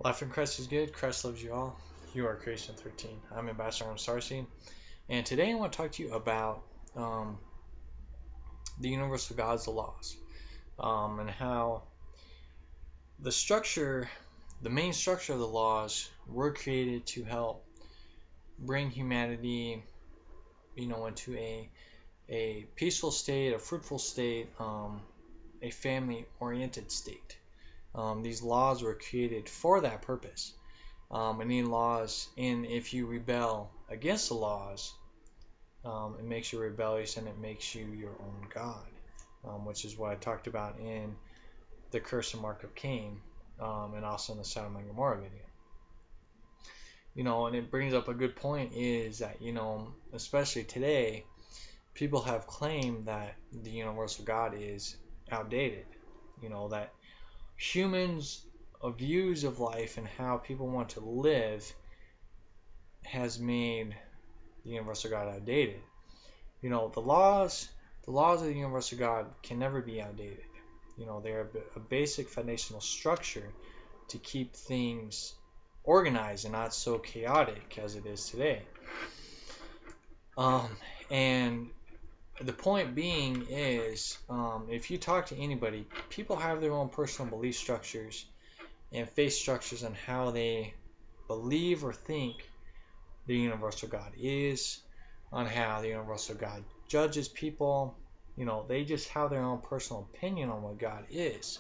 Life in Christ is good. Christ loves you all. You are Creation 13. I'm Ambassador on Starseed. And today I want to talk to you about um, the universal God's laws and how the structure, the main structure of the laws were created to help bring humanity, into a peaceful state, a fruitful state, a family-oriented state. These laws were created for that purpose. And if you rebel against the laws, it makes you rebellious and it makes you your own God, which is what I talked about in the curse and mark of Cain, and also in the Sodom and Gomorrah video. And it brings up a good point is that, especially today, people have claimed that the universal God is outdated. That humans' views of life and how people want to live has made the universal God outdated. The laws of the universal God can never be outdated. They're a basic foundational structure to keep things organized and not so chaotic as it is today. And the point being is, if you talk to anybody, people have their own personal belief structures and faith structures on how they believe or think the universal God is, on how the universal God judges people. They just have their own personal opinion on what God is.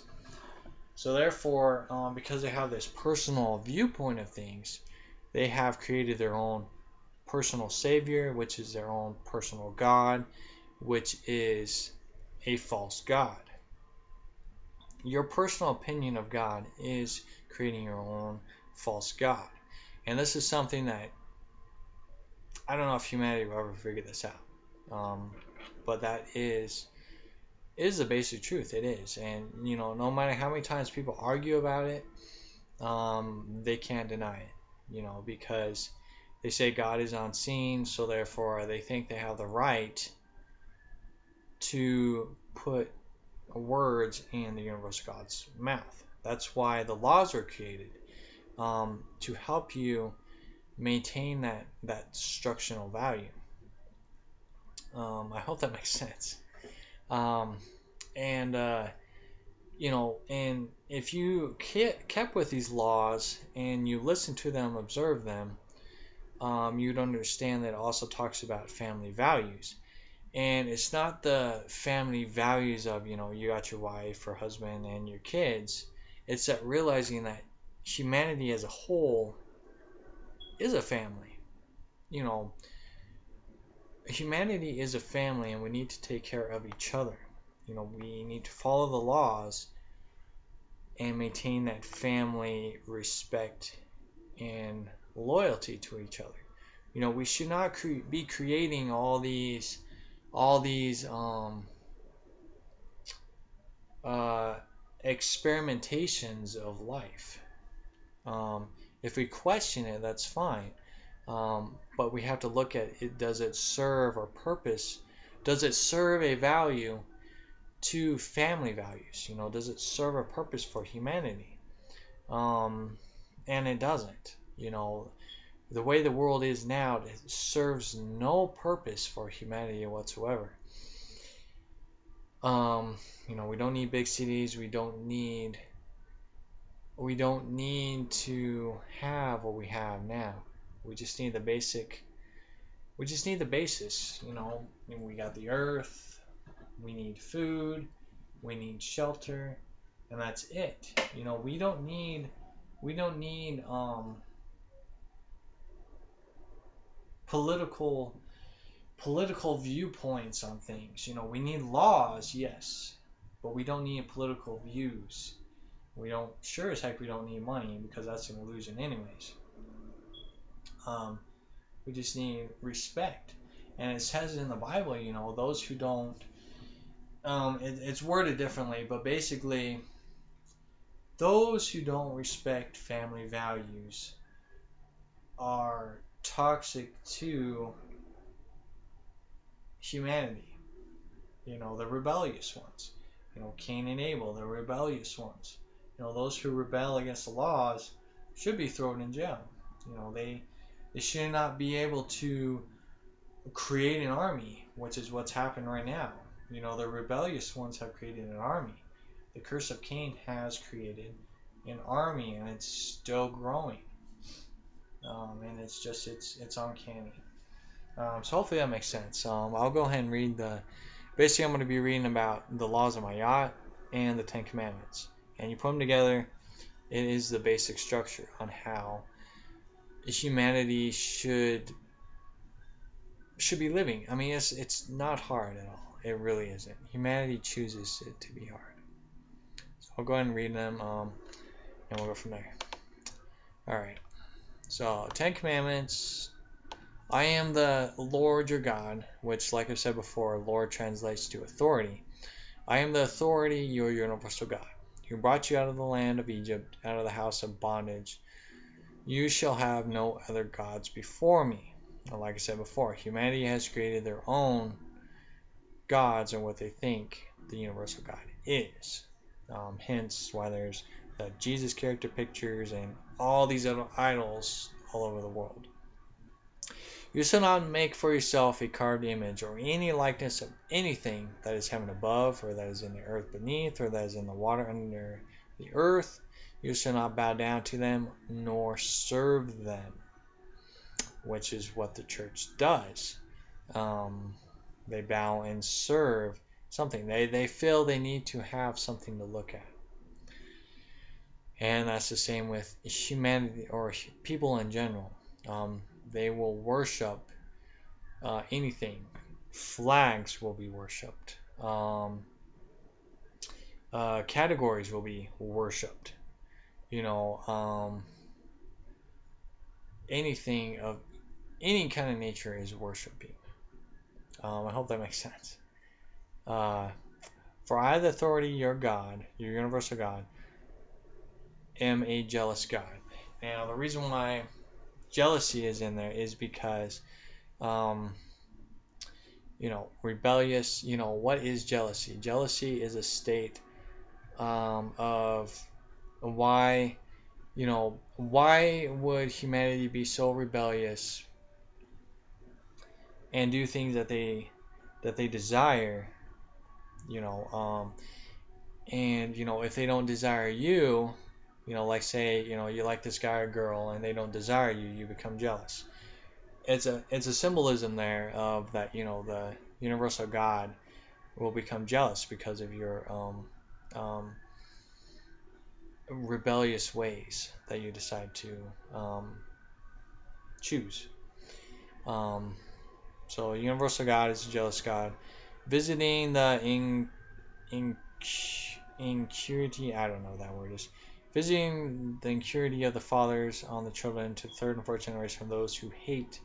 So therefore, because they have this personal viewpoint of things, they have created their own personal savior, which is their own personal God, which is a false God. Your personal opinion of God is creating your own false God. And this is something that I don't know if humanity will ever figure this out. But that is the basic truth. It is. And, no matter how many times people argue about it, they can't deny it, because they say God is unseen, so therefore they think they have the right to put words in the universal God's mouth. That's why the laws were created, to help you maintain that structural value. I hope that makes sense. And if you kept with these laws and you listen to them, observe them, you'd understand that it also talks about family values. And it's not the family values of, you got your wife or husband and your kids. It's that realizing that humanity as a whole is a family. Humanity is a family, and we need to take care of each other. We need to follow the laws and maintain that family respect and loyalty to each other. We should not be creating all these experimentations of life. If we question it, that's fine. But we have to look at it. Does it serve a purpose? Does it serve a value to family values? Does it serve a purpose for humanity? And it doesn't. The way the world is now, it serves no purpose for humanity whatsoever. We don't need big cities. We don't need to have what we have now. We just need the basic. We just need the basis. We got the earth. We need food. We need shelter, and that's it. We don't need political viewpoints on things. We need laws, yes, but we don't need political views. Sure as heck we don't need money, because that's an illusion anyways. We just need respect. And it says in the Bible, those who don't, it's worded differently, but basically, those who don't respect family values are toxic to humanity. The rebellious ones. Cain and Abel, the rebellious ones. Those who rebel against the laws should be thrown in jail. You know, they should not be able to create an army, which is what's happened right now. You know, the rebellious ones have created an army. The curse of Cain has created an army, and it's still growing. And it's uncanny. So hopefully that makes sense. I'll go ahead and read the. Basically, I'm going to be reading about the laws of Maat and the Ten Commandments, and you put them together. It is the basic structure on how humanity should be living. I mean, it's not hard at all. It really isn't. Humanity chooses it to be hard. So I'll go ahead and read them, and we'll go from there. All right. So, Ten Commandments. I am the Lord your God, which, like I said before, Lord translates to authority. I am the authority, your universal God, who brought you out of the land of Egypt, out of the house of bondage. You shall have no other gods before me. And like I said before, humanity has created their own gods and what they think the universal God is. Hence why there's the Jesus character pictures and all these other idols all over the world. You shall not make for yourself a carved image or any likeness of anything that is heaven above, or that is in the earth beneath, or that is in the water under the earth. You shall not bow down to them nor serve them, which is what the church does. They bow and serve something. They feel they need to have something to look at. And that's the same with humanity or people in general. They will worship anything. Flags will be worshipped. Categories will be worshipped. You know, anything of any kind of nature is worshiping. I hope that makes sense. For I, the authority, your God, your universal God, am a jealous God. Now, the reason why jealousy is in there is because, rebellious. What is jealousy? Jealousy is a state of why, why would humanity be so rebellious and do things that they desire, and if they don't desire you, like say, you like this guy or girl and they don't desire you, you become jealous. It's a symbolism there of that, the universal God will become jealous because of your rebellious ways that you decide to choose. So universal God is a jealous God, visiting the incurity. I don't know what that word is. Visiting the incurity of the fathers on the children to third and fourth generation of those who hate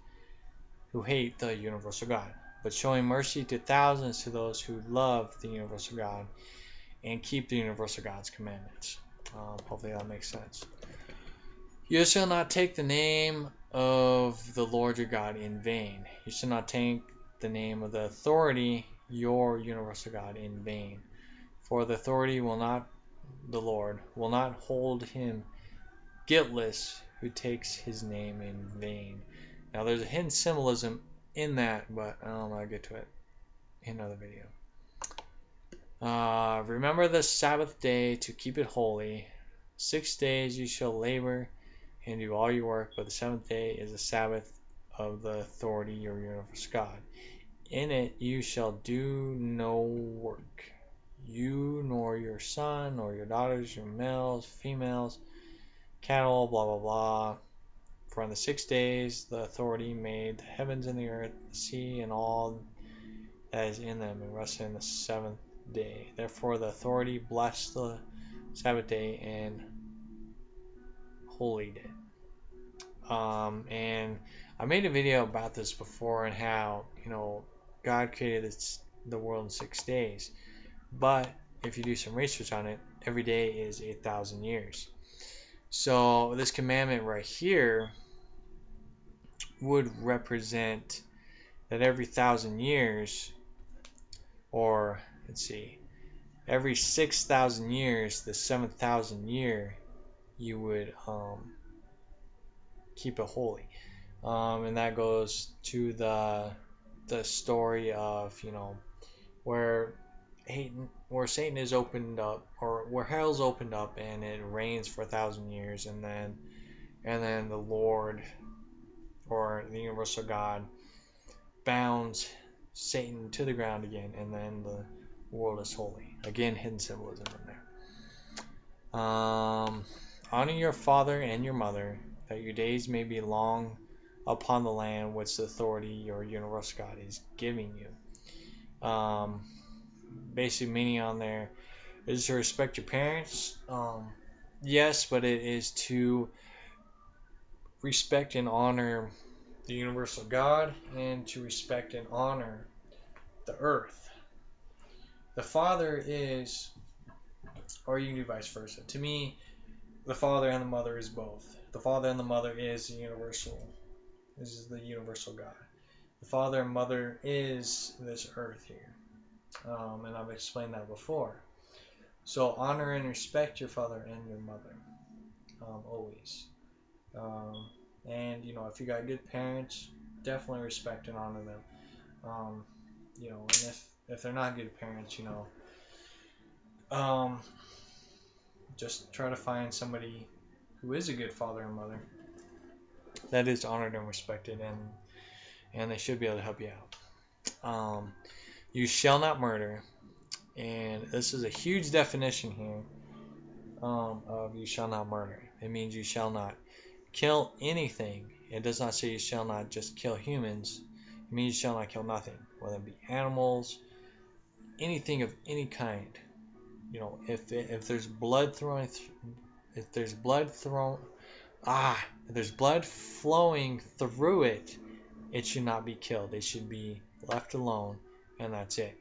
the universal God, but showing mercy to thousands to those who love the universal God and keep the universal God's commandments. Hopefully that makes sense. You shall not take the name of the Lord your God in vain. You shall not take the name of the authority, your universal God, in vain. For the authority the Lord will not hold him guiltless who takes his name in vain. Now there's a hidden symbolism in that, but I'll get to it in another video. Remember the Sabbath day to keep it holy. 6 days you shall labor and do all your work, but the seventh day is the Sabbath of the authority, your universal God. In it you shall do no work, you nor your son, nor your daughters, your males, females, cattle, blah, blah, blah. For on the 6 days the authority made the heavens and the earth, the sea, and all that is in them, and rested in the seventh day. Therefore the authority blessed the Sabbath day and holied it. And I made a video about this before and how, God created the world in 6 days. But if you do some research on it, every day is 8,000 years. So this commandment right here would represent that every 1,000 years, or let's see, every 6,000 years, the 7,000 year, you would keep it holy. And that goes to the story of, where Satan is opened up, or where hell's opened up, and it reigns for 1,000 years, and then the Lord, or the universal God, bounds Satan to the ground again, and then the world is holy. Again, hidden symbolism in there. Honor your father and your mother, that your days may be long upon the land which the authority your universal God is giving you. Basic meaning on there is to respect your parents. Yes, but it is to respect and honor the universal God, and to respect and honor the earth. The father is, or you can do vice versa. To me, the father and the mother is both. The father and the mother is the universal. This is the universal God. The father and mother is this earth here. And I've explained that before. So honor and respect your father and your mother, always. And if you got good parents, definitely respect and honor them. And if they're not good parents, just try to find somebody who is a good father and mother that is honored and respected, and they should be able to help you out. You shall not murder, and this is a huge definition here of you shall not murder. It means you shall not kill anything. It does not say you shall not just kill humans. It means you shall not kill nothing, whether it be animals, anything of any kind. If there's blood flowing through it, it should not be killed. It should be left alone, and that's it.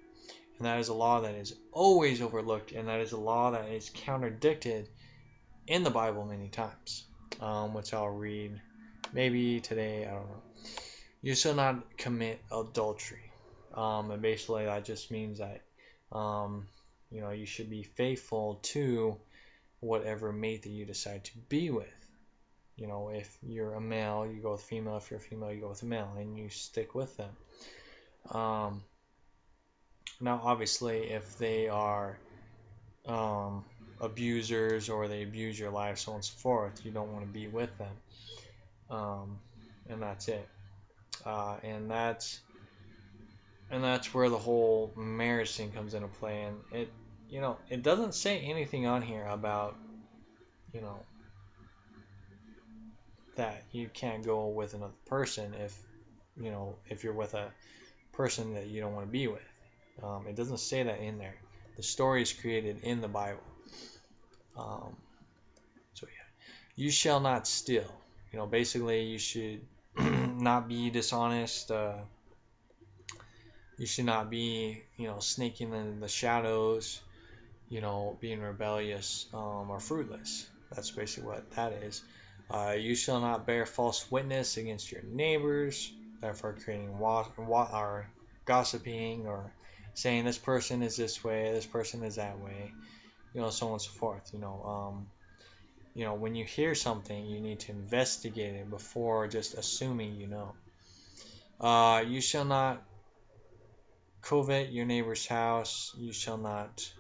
And that is a law that is always overlooked, and that is a law that is contradicted in the Bible many times, which I'll read maybe today. I don't know. You shall not commit adultery, and basically that just means that you should be faithful to whatever mate that you decide to be with. If you're a male, you go with female. If you're a female, you go with a male, and you stick with them. Now, obviously, if they are abusers, or they abuse your life, so on and so forth, you don't want to be with them. And that's it. And that's where the whole marriage thing comes into play. And it doesn't say anything on here about that you can't go with another person if you're with a person that you don't want to be with. It doesn't say that in there. The story is created in the Bible. So yeah, you shall not steal. Basically you should not be dishonest. You should not be sneaking in the shadows. Being rebellious, or fruitless. That's basically what that is. You shall not bear false witness against your neighbors, therefore creating or gossiping, or saying this person is this way, this person is that way, so on and so forth. When you hear something, you need to investigate it before just assuming You shall not covet your neighbor's house. You shall not.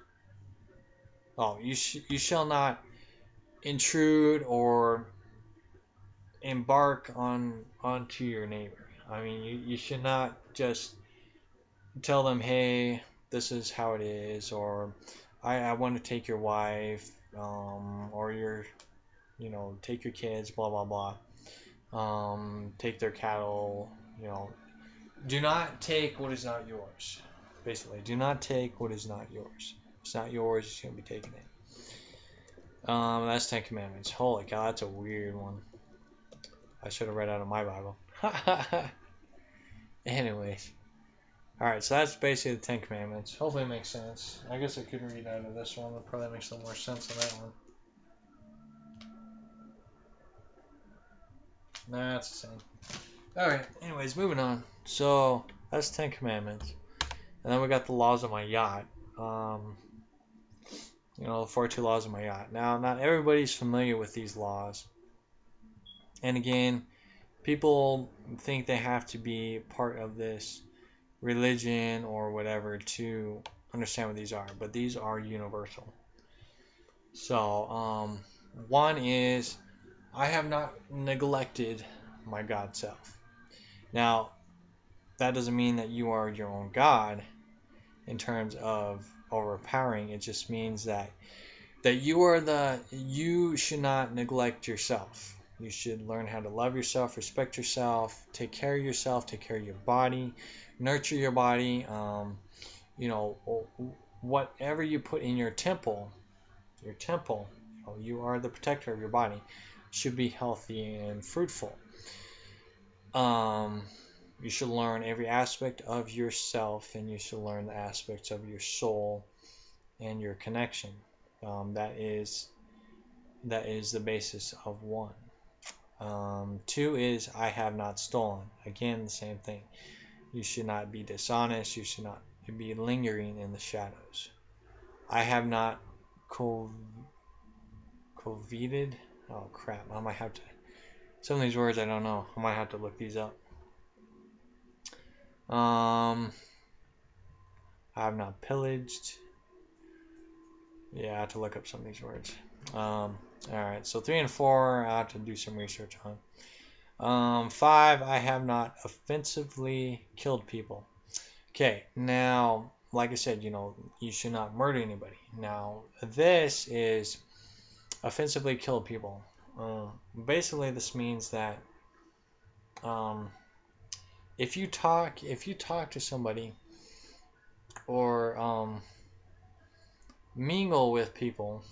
You shall not intrude or embark onto your neighbor. I mean, you should not just tell them, hey, this is how it is, or I want to take your wife, or take your kids, blah blah blah. Take their cattle. Do not take what is not yours. Basically, do not take what is not yours. If it's not yours, you shouldn't be taking it. That's 10 Commandments. Holy cow, that's a weird one. I should have read out of my Bible. Anyways. Alright, so that's basically the 10 Commandments. Hopefully it makes sense. I guess I could read out of this one. It probably makes a little more sense than that one. Nah, it's the same. Alright, anyways, moving on. So, that's 10 Commandments. And then we got the Laws of Maat. The 42 Laws of Maat. Now, not everybody's familiar with these laws. And again, people think they have to be part of this religion or whatever to understand what these are, but these are universal. So, one is I have not neglected my God self. Now, that doesn't mean that you are your own God in terms of overpowering. It just means that you should not neglect yourself. You should learn how to love yourself, respect yourself, take care of yourself, take care of your body, nurture your body. You know, whatever you put in your temple, you are the protector of your body, should be healthy and fruitful. Um, you should learn every aspect of yourself, and you should learn the aspects of your soul and your connection. That is the basis of one. Two is I have not stolen. Again, the same thing. You should not be dishonest. You should not be lingering in the shadows. I have not coveted. Oh crap! I might have to. Some of these words I don't know. I might have to look these up. I have not pillaged. Yeah, I have to look up some of these words. All right, so 3 and 4, I have to do some research on. 5, I have not offensively killed people. Okay, now, like I said, you should not murder anybody. Now, this is offensively kill people. Basically, this means that um, if you talk to somebody or mingle with people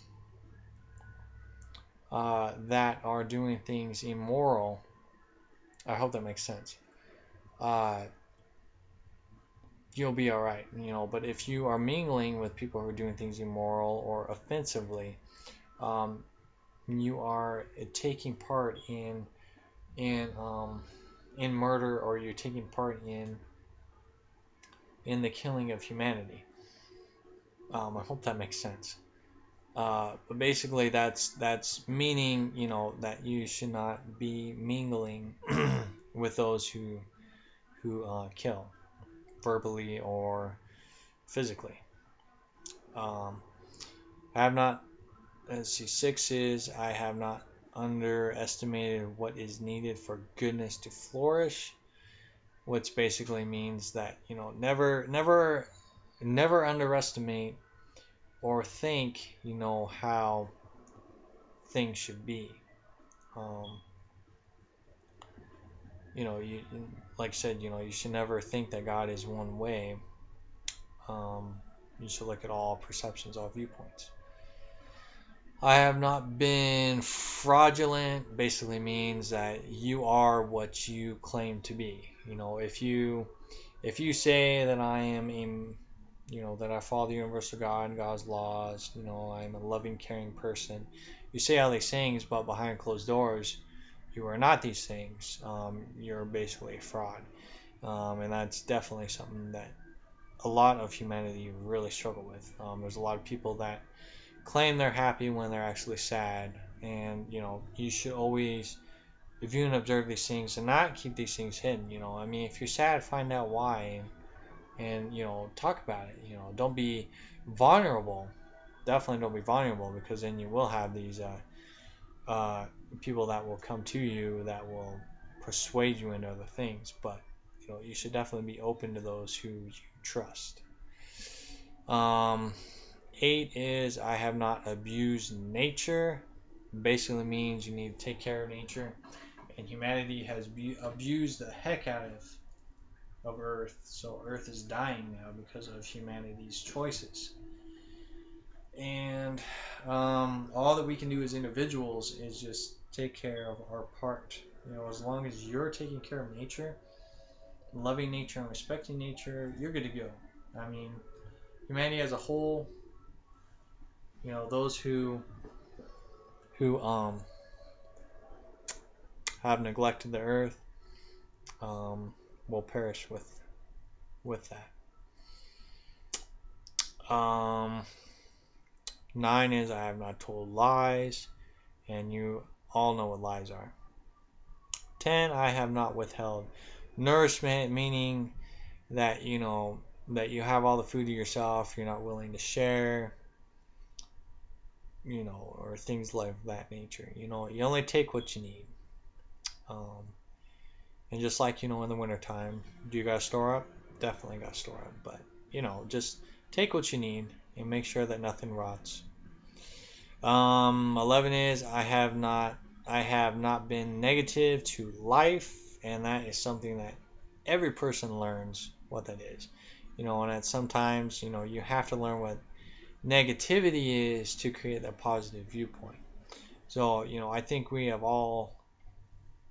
that are doing things immoral, I hope that makes sense. Uh, you'll be all right, But if you are mingling with people who are doing things immoral or offensively, um, you are taking part in murder, or you're taking part in the killing of humanity. I hope that makes sense. But basically, that's meaning, that you should not be mingling with those who kill verbally or physically. I have not. Let's see. 6 is I have not underestimated what is needed for goodness to flourish, which basically means that never underestimate or think how things should be. Um, you like I said, you should never think that God is one way. Um, you should look at all perceptions, all viewpoints. I have not been fraudulent. Basically means that you are what you claim to be. If you say that I am that I follow the universal God and God's laws, I'm a loving, caring person. You say all these things, but behind closed doors, you are not these things. You're basically a fraud. And that's definitely something that a lot of humanity really struggle with. There's a lot of people that claim they're happy when they're actually sad. And, you should always view and observe these things and not keep these things hidden. I mean, if you're sad, find out why and talk about it. Don't be vulnerable. Definitely don't be vulnerable, because then you will have these uh, people that will come to you that will persuade you into other things. But you should definitely be open to those who you trust. Um, 8 is I have not abused nature. Basically means you need to take care of nature, and humanity has abused the heck out of Earth. So Earth is dying now because of humanity's choices. And all that we can do as individuals is just take care of our part. As long as you're taking care of nature, loving nature and respecting nature, you're good to go. I mean, humanity as a whole, those who have neglected the earth will perish with that. 9 is I have not told lies, and you all know what lies are. 10, I have not withheld nourishment, meaning that, that you have all the food to yourself, you're not willing to share, or things like that nature. You only take what you need. Um, and just like, in the wintertime, do you got to store up? Definitely got to store up. But, just take what you need and make sure that nothing rots. 11 is I have not been negative to life, and that is something that every person learns what that is. And that sometimes, you have to learn what negativity is to create that positive viewpoint. So, I think we have all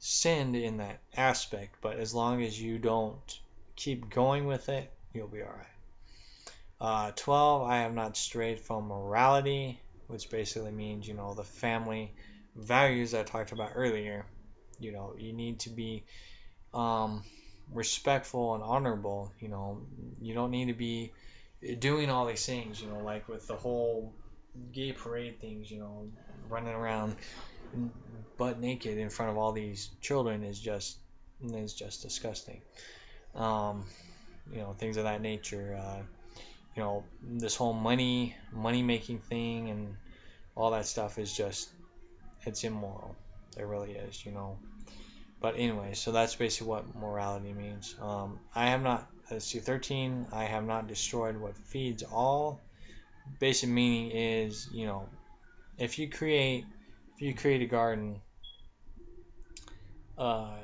sinned in that aspect, but as long as you don't keep going with it, you'll be all right. 12, I have not strayed from morality, which basically means, the family values that I talked about earlier. You need to be respectful and honorable. You don't need to be doing all these things, like with the whole gay parade things, running around butt naked in front of all these children is just disgusting. Um, things of that nature. This whole money making thing and all that stuff is just, it's immoral. It really is. But anyway, so that's basically what morality means. I have not. Let's see, 13. I have not destroyed what feeds all. Basic meaning is, if you create a garden, uh,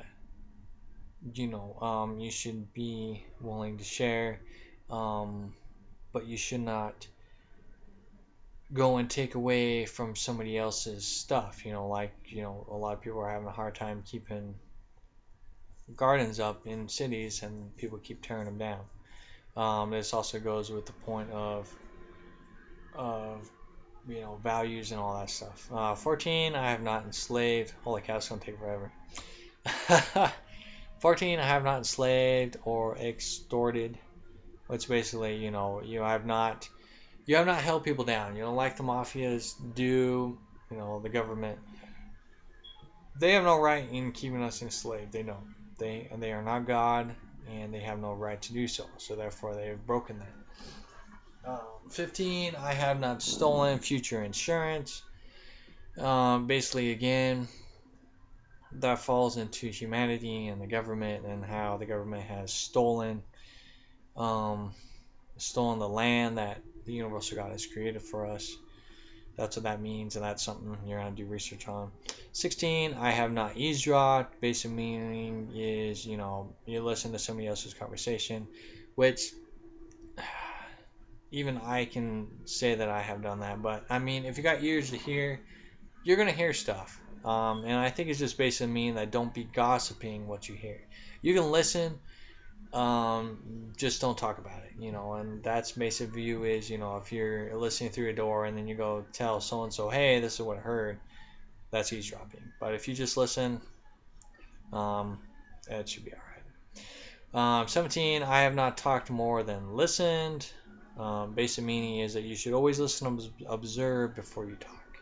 you should be willing to share, but you should not go and take away from somebody else's stuff. Like, a lot of people are having a hard time keeping gardens up in cities, and people keep tearing them down. This also goes with the point of values and all that stuff. 14, I have not enslaved. Holy cow, it's gonna take forever. 14, I have not enslaved or extorted, which basically, you have not held people down. Like the mafias do, the government. They have no right in keeping us enslaved. They don't. They are not God, and they have no right to do so. So therefore, they have broken that. 15, I have not stolen future insurance. Basically, again, that falls into humanity and the government, and how the government has um, stolen the land that the universal God has created for us. That's what that means, and that's something you're going to do research on. 16, I have not eavesdropped. Basic meaning is, you listen to somebody else's conversation, which even I can say that I have done that. But, I mean, if you got ears to hear, you're going to hear stuff. And I think it's just basically meaning that don't be gossiping what you hear. You can listen, just don't talk about it, and that's basic view is, if you're listening through a door and then you go tell so and so, hey, this is what I heard, that's eavesdropping. But if you just listen, it should be all right. 17, I have not talked more than listened. Basic meaning is that you should always listen and observe before you talk.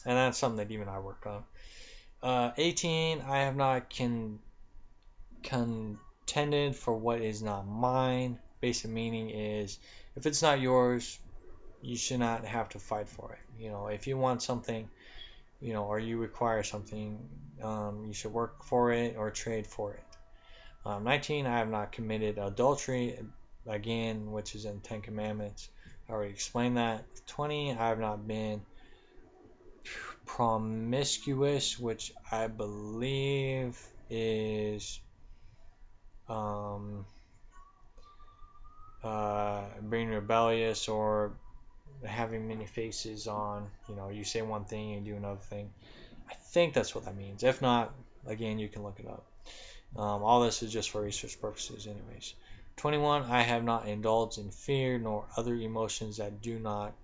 And that's something that even I work on. 18, I have not contended for what is not mine. Basic meaning is, if it's not yours, you should not have to fight for it. If you want something, or you require something, you should work for it or trade for it. 19, I have not committed adultery, again, which is in 10 Commandments. I already explained that. 20, I have not been promiscuous, which I believe is being rebellious or having many faces on. You say one thing and you do another thing. I think that's what that means. If not, again, you can look it up. All this is just for research purposes anyways. 21, I have not indulged in fear nor other emotions that do not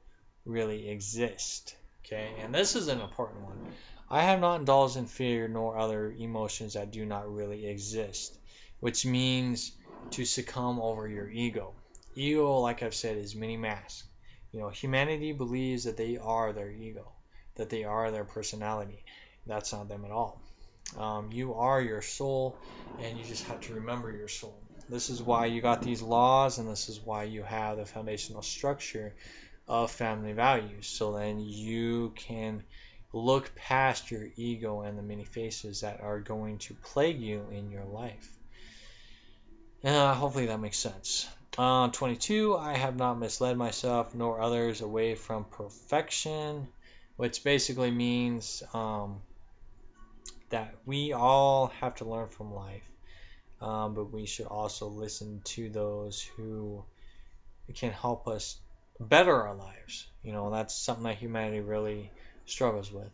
really exist. Okay, and this is an important one. I have not indulged in fear nor other emotions that do not really exist, which means to succumb over your ego. Ego, like I've said, is many masks. Humanity believes that they are their ego, that they are their personality. That's not them at all. You are your soul, and you just have to remember your soul. This is why you got these laws, and this is why you have the foundational structure of family values. So then you can look past your ego and the many faces that are going to plague you in your life. Hopefully that makes sense. 22, I have not misled myself nor others away from perfection, which basically means that we all have to learn from life, but we should also listen to those who can help us better our lives. That's something that humanity really struggles with.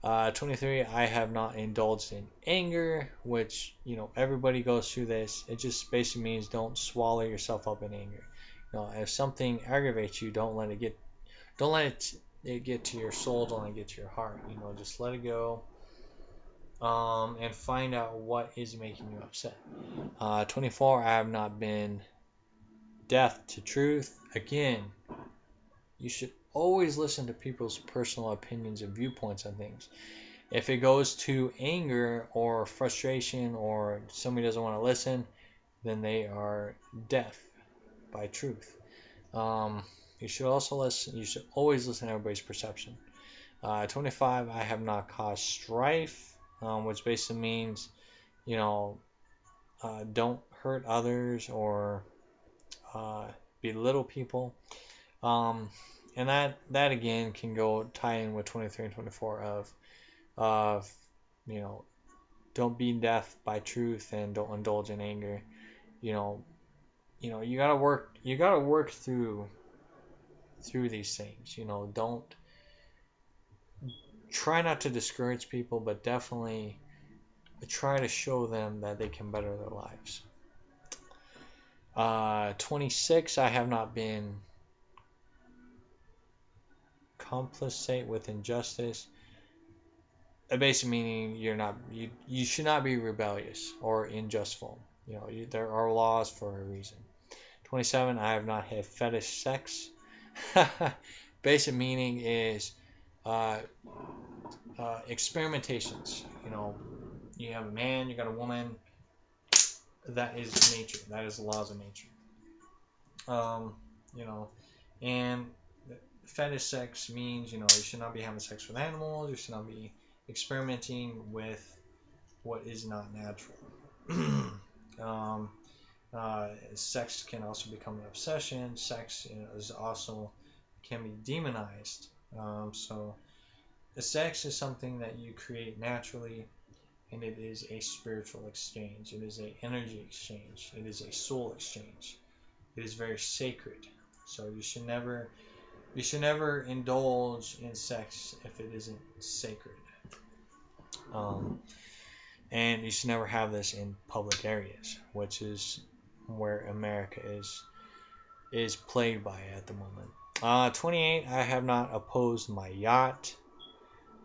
23, I have not indulged in anger, which, everybody goes through this. It just basically means don't swallow yourself up in anger. If something aggravates you, don't let it get to your soul, don't let it get to your heart. Just let it go, and find out what is making you upset. 24, I have not been deaf to truth. Again, you should always listen to people's personal opinions and viewpoints on things. If it goes to anger or frustration or somebody doesn't want to listen, then they are deaf by truth. You should also listen. You should always listen to everybody's perception. 25, I have not caused strife, which basically means, don't hurt others or belittle people. And that again can go tie in with 23 and 24 of don't be deaf by truth and don't indulge in anger. You know, you gotta work through these things. Don't try not to discourage people, but definitely try to show them that they can better their lives. 26, I have not been complicit with injustice. Basically meaning you should not be rebellious or unjustful. There are laws for a reason. 27, I have not had fetish sex. Basic meaning is uh, experimentations. You have a man, you got a woman. That is nature. That is the laws of nature. Um, you know, and fetish sex means you should not be having sex with animals. You should not be experimenting with what is not natural. Sex can also become an obsession. Sex is also can be demonized. So the sex is something that you create naturally, and it is a spiritual exchange. It is an energy exchange. It is a soul exchange. It is very sacred. So you should never indulge in sex if it isn't sacred. Um, and you should never have this in public areas, which is where America is plagued by at the moment. 28, I have not opposed my yacht,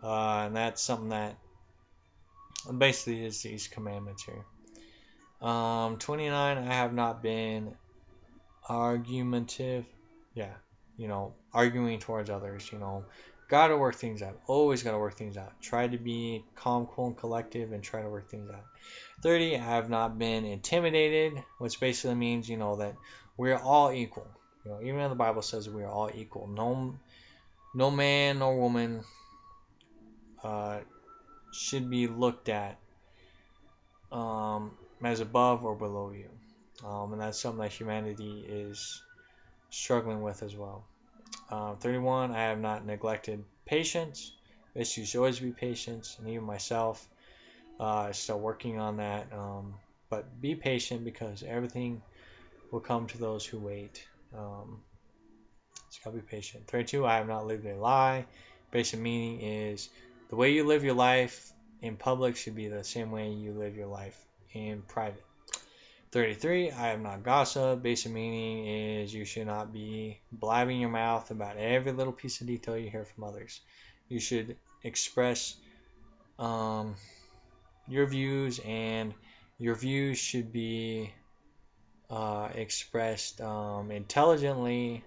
and that's something that basically is these commandments here. 29, I have not been argumentative. Yeah, arguing towards others. Gotta work things out. Always gotta work things out. Try to be calm, cool, and collective, and try to work things out. 30, I have not been intimidated, which basically means that we're all equal. Even though the Bible says we are all equal. No man nor woman should be looked at as above or below you. And that's something that humanity is struggling with as well. 31, I have not neglected patience. Basically, you should always be patient, and even myself, still working on that. But be patient because everything will come to those who wait. So gotta be patient. 32, I have not lived a lie. Basic meaning is the way you live your life in public should be the same way you live your life in private. 33, I have not gossiped. Basic meaning is you should not be blabbing your mouth about every little piece of detail you hear from others. You should express your views, and your views should be expressed intelligently,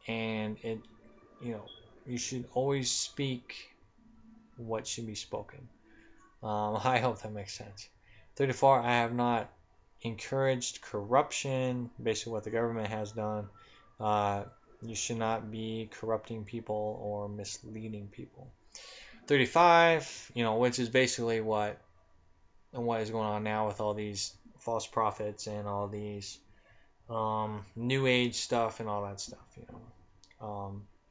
and you should always speak what should be spoken. I hope that makes sense. 34, I have not encouraged corruption, basically what the government has done. You should not be corrupting people or misleading people. 35, which is basically what is going on now with all these false prophets and all these new age stuff and all that stuff.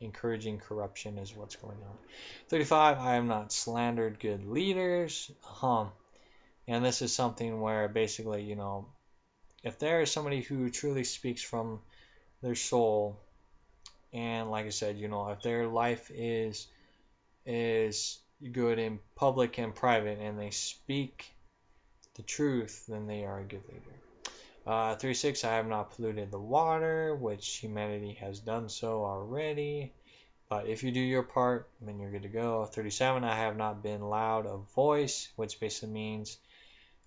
Encouraging corruption is what's going on. 35, I have not slandered good leaders. And this is something where basically, if there is somebody who truly speaks from their soul, and like I said, if their life is good in public and private, and they speak the truth, then they are a good leader. 36, I have not polluted the water, which humanity has done so already. But if you do your part, then you're good to go. 37, I have not been loud of voice, which basically means,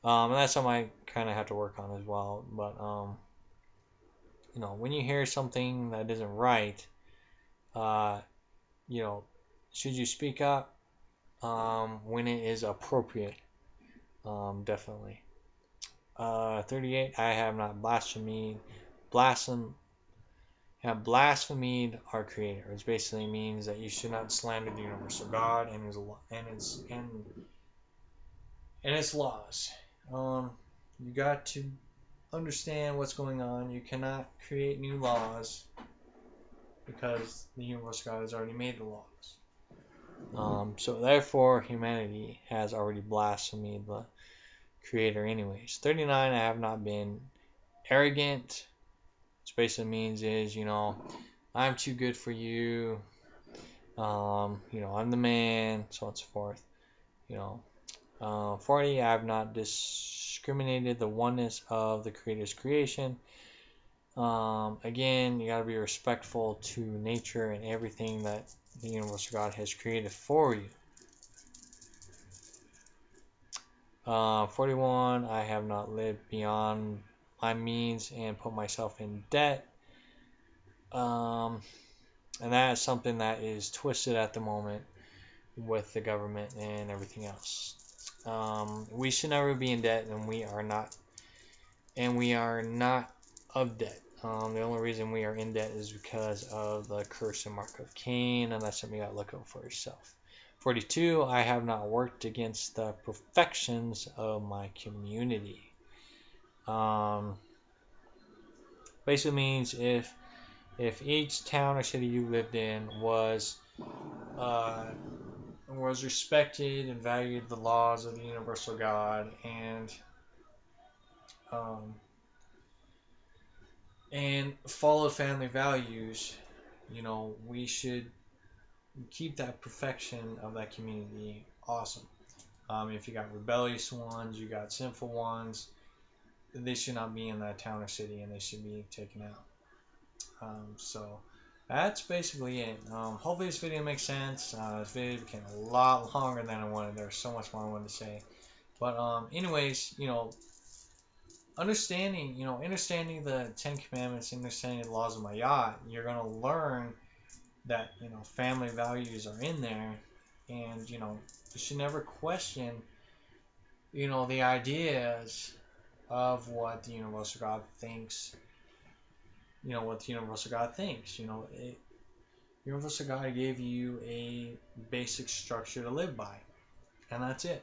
and that's something I kind of have to work on as well. But, when you hear something that isn't right, should you speak up when it is appropriate? Definitely. 38, I have not blasphemed our Creator. It basically means that you should not slander the universal God and its laws. You got to understand what's going on. You cannot create new laws because the universal God has already made the laws. So therefore, humanity has already blasphemed the Creator anyways. 39, I have not been arrogant. Which basically means is, I'm too good for you. I'm the man, so on and so forth. 40, I have not discriminated the oneness of the Creator's creation. Again, you got to be respectful to nature and everything that the universal God has created for you. 41, I have not lived beyond my means and put myself in debt. And that is something that is twisted at the moment with the government and everything else. We should never be in debt, and we are not of debt. The only reason we are in debt is because of the curse and mark of Cain, and that's something you got to look up for yourself. 42, I have not worked against the perfections of my community. Basically means if each town or city you lived in was respected and valued the laws of the universal God and followed family values, we should keep that perfection of that community awesome. If you got rebellious ones, you got sinful ones, they should not be in that town or city, and they should be taken out. So that's basically it. Hopefully this video makes sense. This video became a lot longer than I wanted. There's so much more I wanted to say. But anyways, understanding the Ten Commandments, understanding the laws of Maat, you're going to learn that, family values are in there. And, you should never question, the ideas of what the universal God thinks. What the universal God thinks. Universal God gave you a basic structure to live by, and that's it.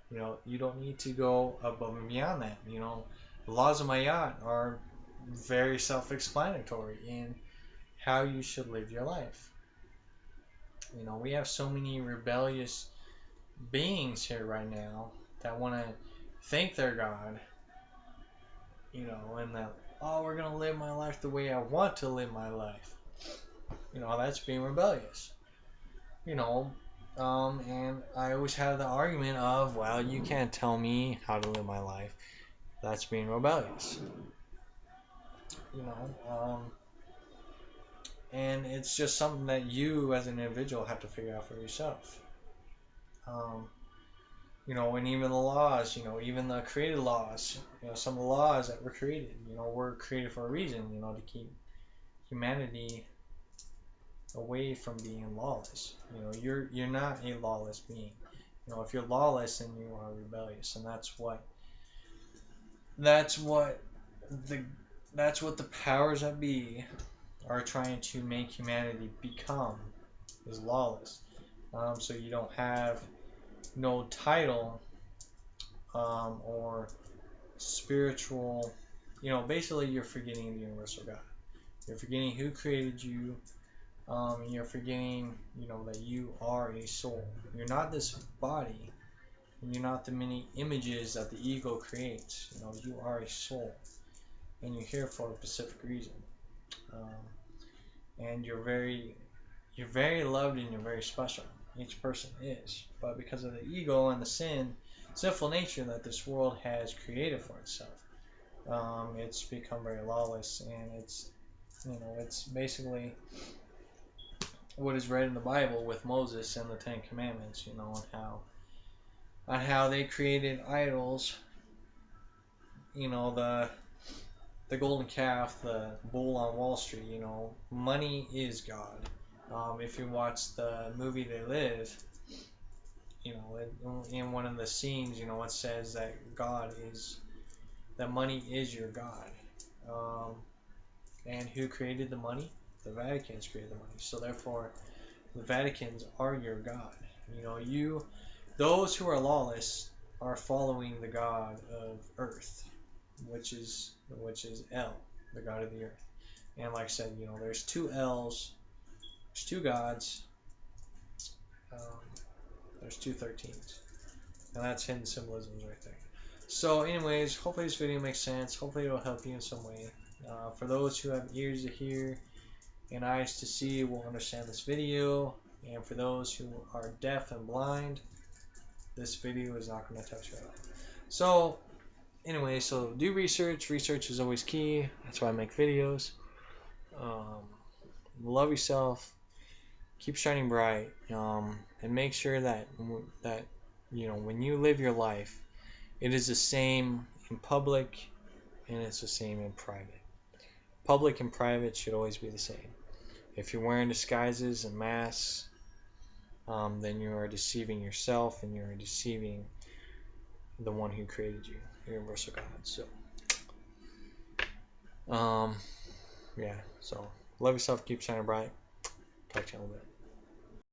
You don't need to go above and beyond that. The laws of Maat are very self-explanatory in how you should live your life. We have so many rebellious beings here right now that want to think they're God, and that, we're going to live my life the way I want to live my life. That's being rebellious. And I always have the argument of, well, you can't tell me how to live my life. That's being rebellious. And it's just something that you as an individual have to figure out for yourself. And even the laws, even the created laws, some of the laws that were created, were created for a reason, to keep humanity away from being lawless. You know, you're not a lawless being. You know, if you're lawless, then you are rebellious, and that's what the powers that be are trying to make humanity become, is lawless. So you don't have no title or spiritual. You know, basically you're forgetting the universal God. You're forgetting who created you. You're forgetting, you know, that you are a soul. You're not this body. And you're not the many images that the ego creates. You know, you are a soul, and you're here for a specific reason. And you're very loved, and you're very special. Each person is, but because of the ego and the sinful nature that this world has created for itself, it's become very lawless, and it's basically what is read in the Bible with Moses and the Ten Commandments. You know, on how they created idols. You know, the golden calf, the bull on Wall Street. You know, money is God. If you watch the movie They Live, you know, in one of the scenes, you know, it says that money is your God. And who created the money? The Vatican's created the money. So therefore, the Vatican's are your God. You know, those who are lawless are following the God of Earth, which is El, the God of the Earth. And like I said, you know, there's two L's, there's two gods, there's two 13s, and that's hidden symbolisms right there. So anyways, hopefully this video makes sense. Hopefully it'll help you in some way. For those who have ears to hear and eyes to see, will understand this video. And for those who are deaf and blind, this video is not going to touch you at all. So anyway, so do research. Research is always key. That's why I make videos. Love yourself. Keep shining bright. And make sure that you know, when you live your life, it is the same in public and it's the same in private. Public and private should always be the same. If you're wearing disguises and masks, then you are deceiving yourself, and you are deceiving the one who created you, the universal God. So, yeah. So, love yourself. Keep shining bright. Talk to you in a little bit.